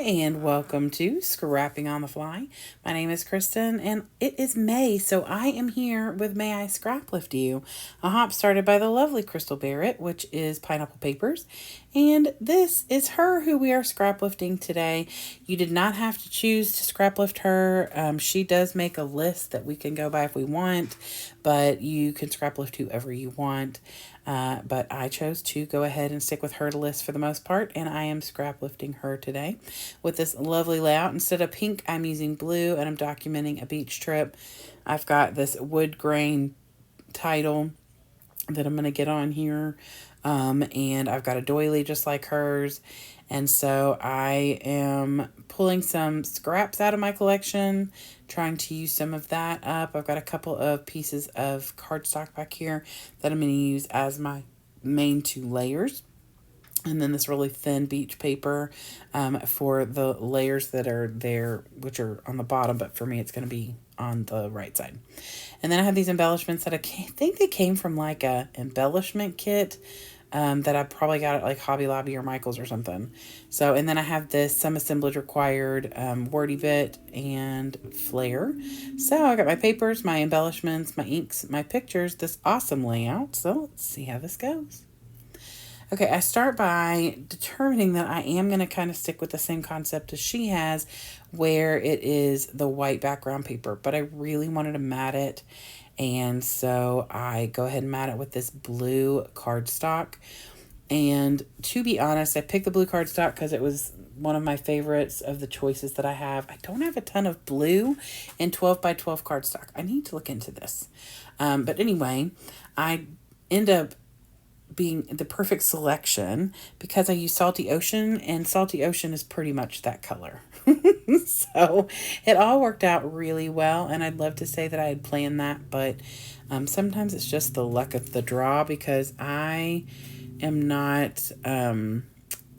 and welcome to Scrapping on the Fly. My name is Kristen and it is May, so I am here with May I Scraplift You, a hop started by the lovely Crystal Barrett, which is Pineapple Papers, and this is her who we are scraplifting today. You did not have to choose to scraplift her. She does make a list that we can go by if we want, but you can scraplift whoever you want. But I chose to go ahead and stick with her list for the most part, and I am scraplifting her today with this lovely layout. Instead of pink, I'm using blue, and I'm documenting a beach trip. I've got this wood grain title that I'm going to get on here, and I've got a doily just like hers. And so I am pulling some scraps out of my collection, trying to use some of that up. I've got a couple of pieces of cardstock back here that I'm going to use as my main two layers. And then this really thin beach paper for the layers that are there, which are on the bottom, but for me it's going to be on the right side. And then I have these embellishments that I think they came from like a embellishment kit that I probably got at like Hobby Lobby or Michael's or something. So, and then I have this some assemblage required wordy bit and flare. So I got my papers, my embellishments, my inks, my pictures, this awesome layout. So let's see how this goes. Okay, I start by determining that I am going to kind of stick with the same concept as she has, where it is the white background paper, but I really wanted to mat it. And so I go ahead and mat it with this blue cardstock. And to be honest, I picked the blue cardstock because it was one of my favorites of the choices that I have. I don't have a ton of blue in 12 by 12 cardstock. I need to look into this. But anyway, I end up being the perfect selection because I use Salty Ocean, and Salty Ocean is pretty much that color. So it all worked out really well, and I'd love to say that I had planned that, but sometimes it's just the luck of the draw because I am not I'm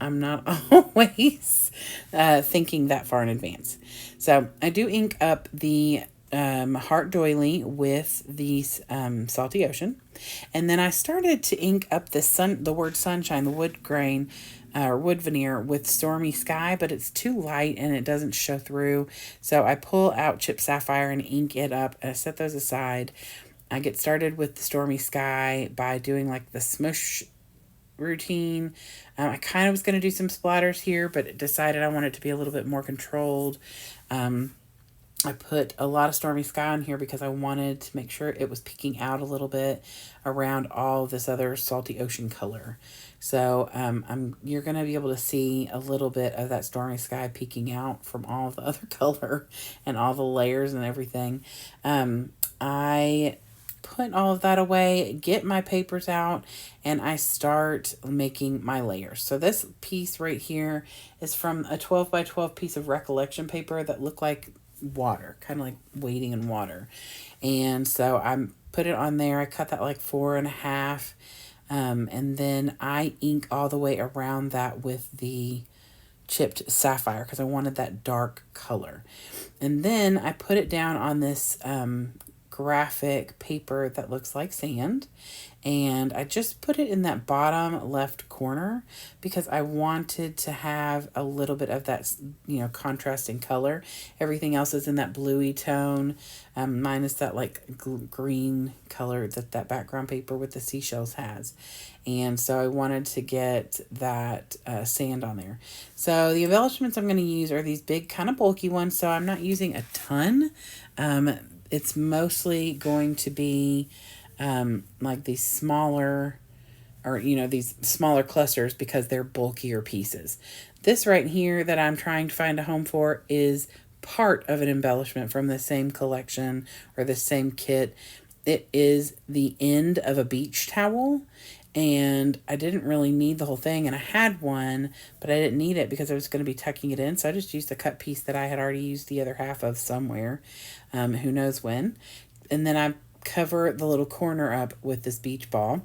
not always thinking that far in advance. So I do ink up the heart doily with these Salty Ocean, and then I started to ink up the word sunshine, the wood grain or wood veneer with Stormy Sky, but it's too light and it doesn't show through. So I pull out Chip Sapphire and ink it up, and I set those aside. I get started with the Stormy Sky by doing like the smush routine. I kind of was going to do some splatters here, but decided I wanted it to be a little bit more controlled. I put a lot of Stormy Sky on here because I wanted to make sure it was peeking out a little bit around all this other Salty Ocean color. So you're going to be able to see a little bit of that Stormy Sky peeking out from all the other color and all the layers and everything. I put all of that away, get my papers out, and I start making my layers. So this piece right here is from a 12 by 12 piece of recollection paper that looked like water, kind of like wading in water. And so I put it on there. I cut that like 4.5, and then I ink all the way around that with the chipped sapphire because I wanted that dark color. And then I put it down on this graphic paper that looks like sand, and I just put it in that bottom left corner because I wanted to have a little bit of that, contrasting color. Everything else is in that bluey tone, minus that like green color that background paper with the seashells has. And so I wanted to get that sand on there. So the embellishments I'm going to use are these big kind of bulky ones, so I'm not using a ton. It's mostly going to be like these smaller, or these smaller clusters because they're bulkier pieces. This right here that I'm trying to find a home for is part of an embellishment from the same collection or the same kit. It is the end of a beach towel, and I didn't really need the whole thing, and I had one, but I didn't need it because I was going to be tucking it in, so I just used the cut piece that I had already used the other half of somewhere, who knows when. And then I cover the little corner up with this beach ball,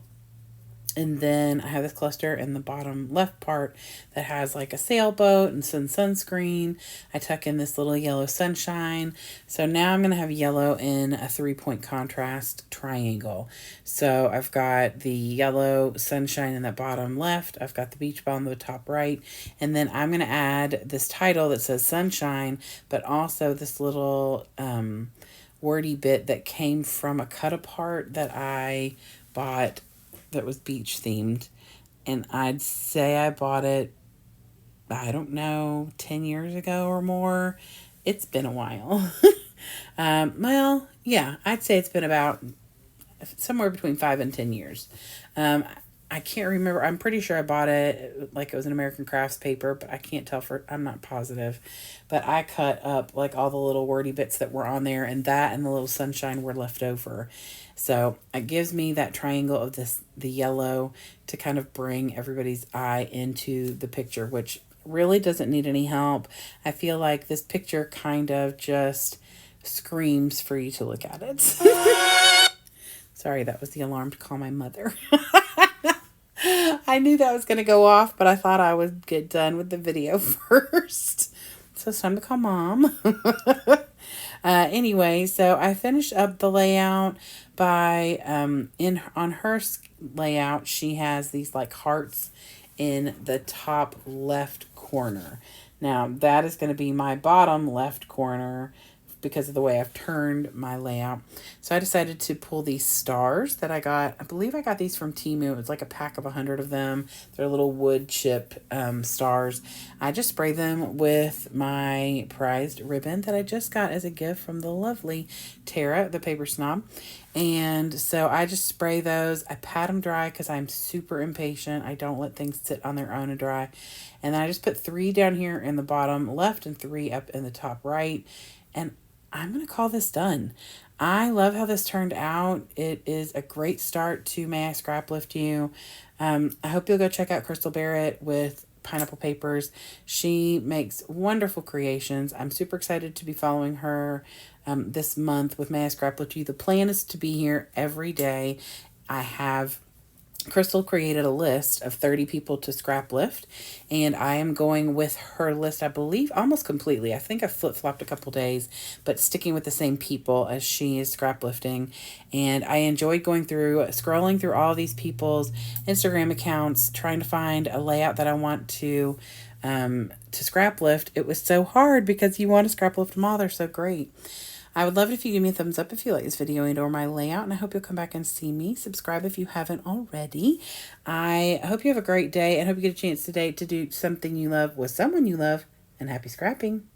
And then I have this cluster in the bottom left part that has like a sailboat and some sunscreen. I tuck in this little yellow sunshine. So now I'm going to have yellow in a 3-point contrast triangle. So I've got the yellow sunshine in that bottom left. I've got the beach ball in the top right. And then I'm going to add this title that says sunshine, but also this little wordy bit that came from a cut apart that I bought that was beach themed, and I'd say I bought it, I don't know, 10 years ago or more. It's been a while. Well, yeah, I'd say it's been about somewhere between 5 and 10 years. I can't remember. I'm pretty sure I bought it like it was an American Crafts paper, but I can't tell I'm not positive. But I cut up like all the little wordy bits that were on there, and that and the little sunshine were left over. So it gives me that triangle of the yellow to kind of bring everybody's eye into the picture, which really doesn't need any help. I feel like this picture kind of just screams for you to look at it. Sorry, that was the alarm to call my mother. I knew that was going to go off, but I thought I would get done with the video first. So it's time to call Mom. Anyway, so I finished up the layout by, on her layout, she has these like hearts in the top left corner. Now that is going to be my bottom left corner because of the way I've turned my layout. So I decided to pull these stars that I got. I believe I got these from Temu. It was like a pack of 100 of them. They're little wood chip stars. I just spray them with my prized ribbon that I just got as a gift from the lovely Tara, the paper snob. And so I just spray those. I pat them dry because I'm super impatient. I don't let things sit on their own and dry. And then I just put 3 down here in the bottom left and 3 up in the top right. And I'm going to call this done. I love how this turned out. It is a great start to May I Scraplift You. I hope you'll go check out Crystal Barrett with Pineapple Papers. She makes wonderful creations. I'm super excited to be following her this month with May I Scraplift You. The plan is to be here every day. I have Crystal created a list of 30 people to scrap lift, and I am going with her list, I believe, almost completely. I think I flip-flopped a couple days, but sticking with the same people as she is scrap lifting. And I enjoyed scrolling through all these people's Instagram accounts, trying to find a layout that I want to scrap lift. It was so hard because you want to scrap lift them all. They're so great. I would love it if you give me a thumbs up if you like this video and or my layout, and I hope you'll come back and see me. Subscribe if you haven't already. I hope you have a great day and hope you get a chance today to do something you love with someone you love, and happy scrapping.